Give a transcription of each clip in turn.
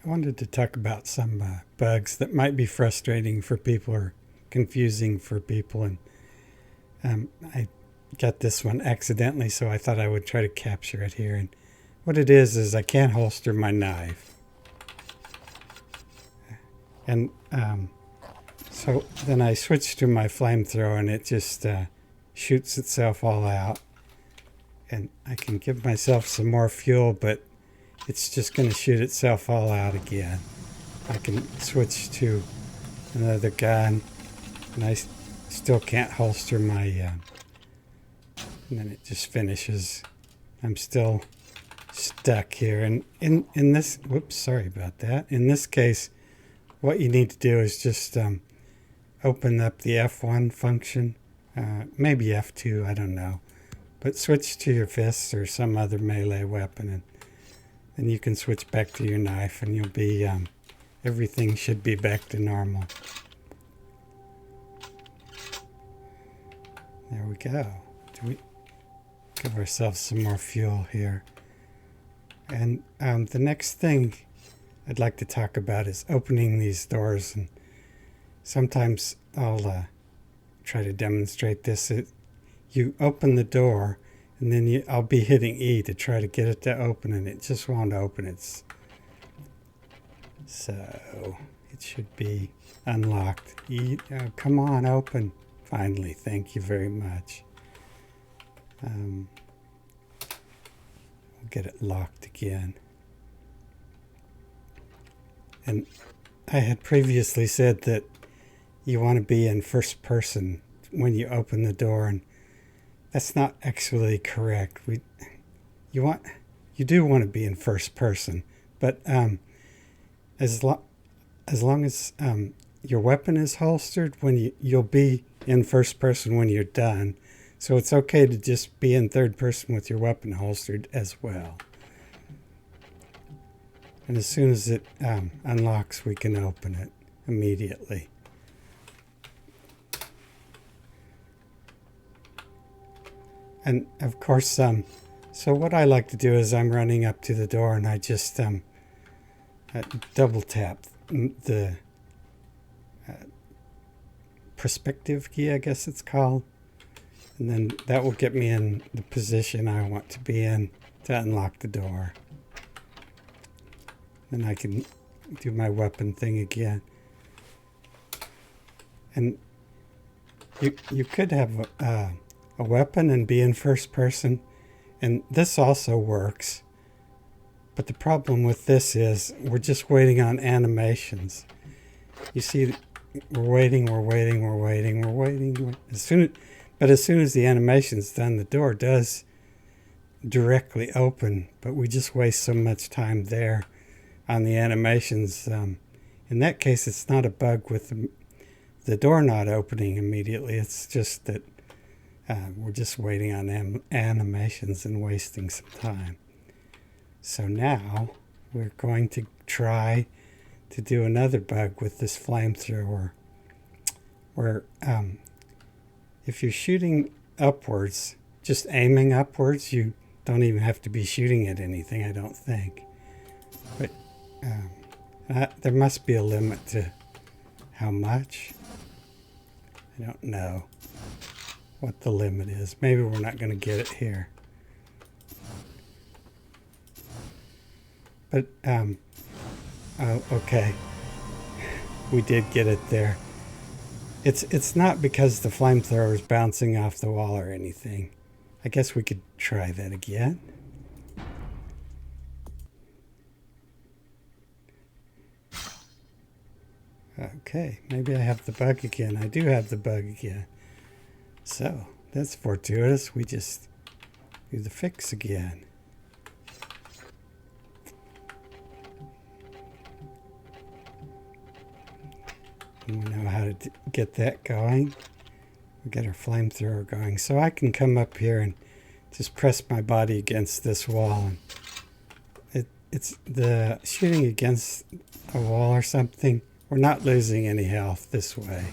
I wanted to talk about some bugs that might be frustrating for people or confusing for people. And I got this one accidentally, so I thought I would try to capture it here. And what it is I can't holster my knife. And so then I switched to my flamethrower, and it just shoots itself all out. And I can give myself some more fuel, but it's just going to shoot itself all out again. I can switch to another gun, and I still can't holster my, and then it just finishes. I'm still stuck here. And in this, whoops, sorry about that. In this case, what you need to do is just open up the F1 function, maybe F2, I don't know. But switch to your fists or some other melee weapon, and then you can switch back to your knife, and you'll be, everything should be back to normal. There we go. Do we give ourselves some more fuel here? And the next thing I'd like to talk about is opening these doors, and sometimes I'll try to demonstrate this. You open the door, and then I'll be hitting E to try to get it to open, and it just won't open. So it should be unlocked. E, come on, open. Finally, thank you very much. We'll get it locked again. And I had previously said that you want to be in first person when you open the door, and that's not actually correct. You do want to be in first person, but as long as your weapon is holstered, you'll be in first person when you're done. So it's okay to just be in third person with your weapon holstered as well. And as soon as it unlocks, we can open it immediately. And of course, so what I like to do is I'm running up to the door, and I just double tap the perspective key, I guess it's called. And then that will get me in the position I want to be in to unlock the door. Then I can do my weapon thing again. And you could have a weapon and be in first person, and this also works, but the problem with this is we're just waiting on animations. You see, we're waiting. As soon as the animation's done, the door does directly open, but we just waste so much time there on the animations. In that case, it's not a bug with the door not opening immediately. It's just that we're just waiting on animations and wasting some time. So now we're going to try to do another bug with this flamethrower, where if you're shooting upwards, just aiming upwards, you don't even have to be shooting at anything, I don't think. But there must be a limit to how much. I don't know what the limit is. Maybe we're not going to get it here. But, okay. We did get it there. It's not because the flamethrower is bouncing off the wall or anything. I guess we could try that again. Okay, maybe I have the bug again. I do have the bug again. So, that's fortuitous. We just do the fix again. And we know how to get that going. We get our flamethrower going. So I can come up here and just press my body against this wall. And it's the shooting against a wall or something. We're not losing any health this way.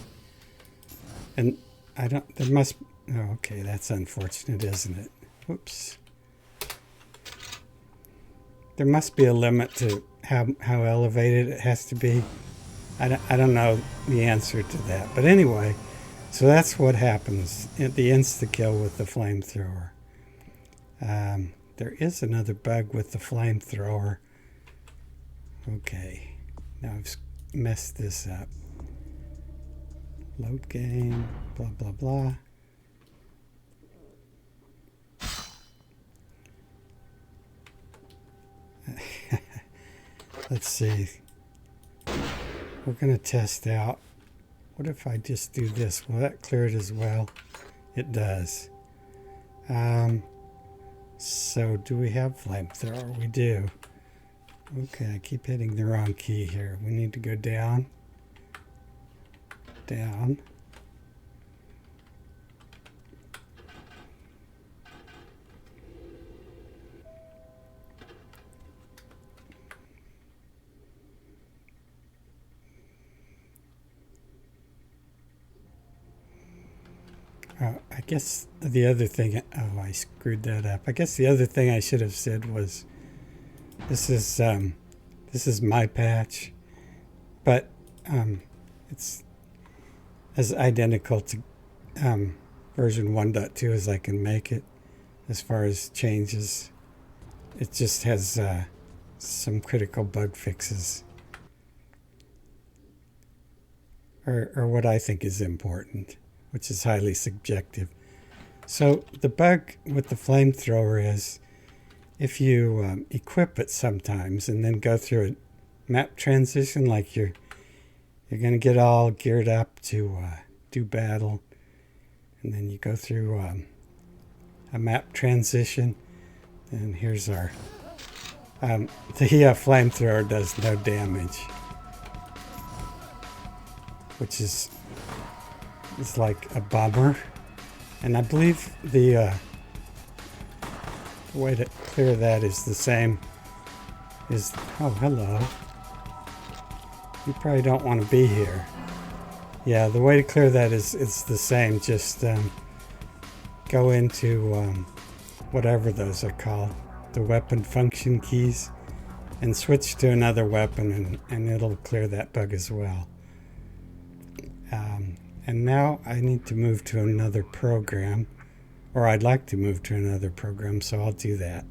And okay, that's unfortunate, isn't it? Whoops. There must be a limit to how elevated it has to be. I don't know the answer to that. But anyway, so that's what happens at the insta-kill with the flamethrower. There is another bug with the flamethrower. Okay, now I've messed this up. Load game, blah, blah, blah. Let's see. We're going to test out. What if I just do this? Will that clear it as well? It does. So do we have flamethrower? We do. Okay, I keep hitting the wrong key here. We need to go down. Down. I guess the other thing, I screwed that up. I guess the other thing I should have said was, this is my patch, but it's as identical to version 1.2 as I can make it as far as changes. It just has some critical bug fixes, or what I think is important, which is highly subjective. So the bug with the flamethrower is if you equip it sometimes and then go through a map transition, like you're going to get all geared up to do battle, and then you go through a map transition, and here's our the flamethrower does no damage, which is like a bummer. And I believe the way to clear that is the same as, oh, hello. You probably don't want to be here. Yeah, the way to clear that is it's the same. Just go into whatever those are called, the weapon function keys, and switch to another weapon, and it'll clear that bug as well. And now I need to move to another program, or I'd like to move to another program, so I'll do that.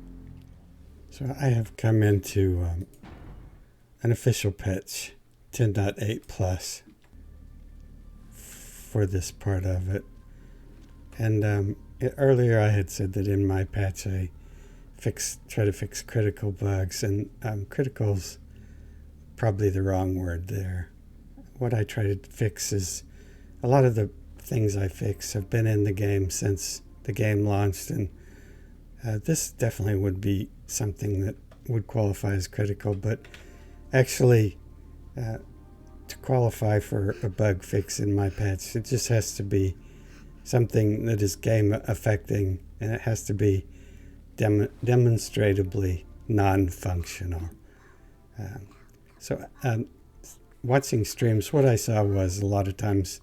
So I have come into an official patch 10.8 plus for this part of it. And earlier I had said that in my patch I try to fix critical bugs, and critical's probably the wrong word there. What I try to fix is, a lot of the things I fix have been in the game since the game launched, and this definitely would be something that would qualify as critical, but actually to qualify for a bug fix in my patch, it just has to be something that is game affecting, and it has to be demonstrably non-functional. Watching streams, what I saw was a lot of times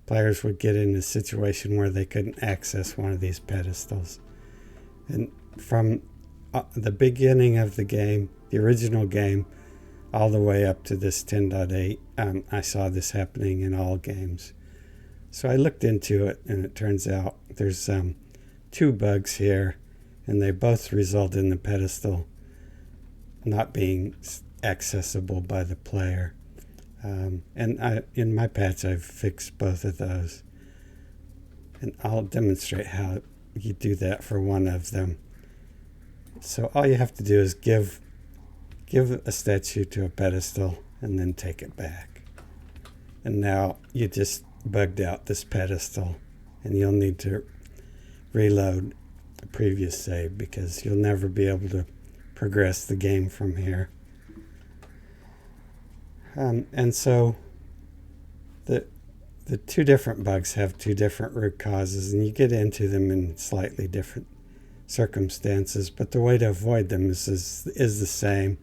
players would get in a situation where they couldn't access one of these pedestals. And from the beginning of the game, the original game, all the way up to this 10.8, I saw this happening in all games. So I looked into it, and it turns out there's two bugs here, and they both result in the pedestal not being accessible by the player. In my patch, I've fixed both of those. And I'll demonstrate how you do that for one of them. So all you have to do is give a statue to a pedestal and then take it back. And now you just bugged out this pedestal, and you'll need to reload a previous save because you'll never be able to progress the game from here. And so the two different bugs have two different root causes, and you get into them in slightly different circumstances, but the way to avoid them is the same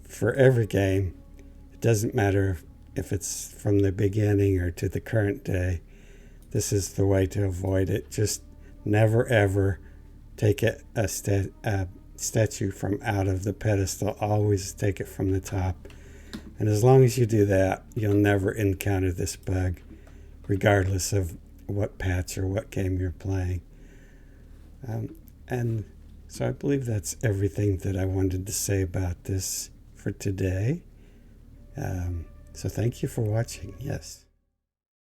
for every game. It doesn't matter if it's from the beginning or to the current day. This is the way to avoid it. Just never ever take a statue from out of the pedestal. Always take it from the top. And as long as you do that, you'll never encounter this bug, regardless of what patch or what game you're playing. And so I believe that's everything that I wanted to say about this for today. So thank you for watching. Yes.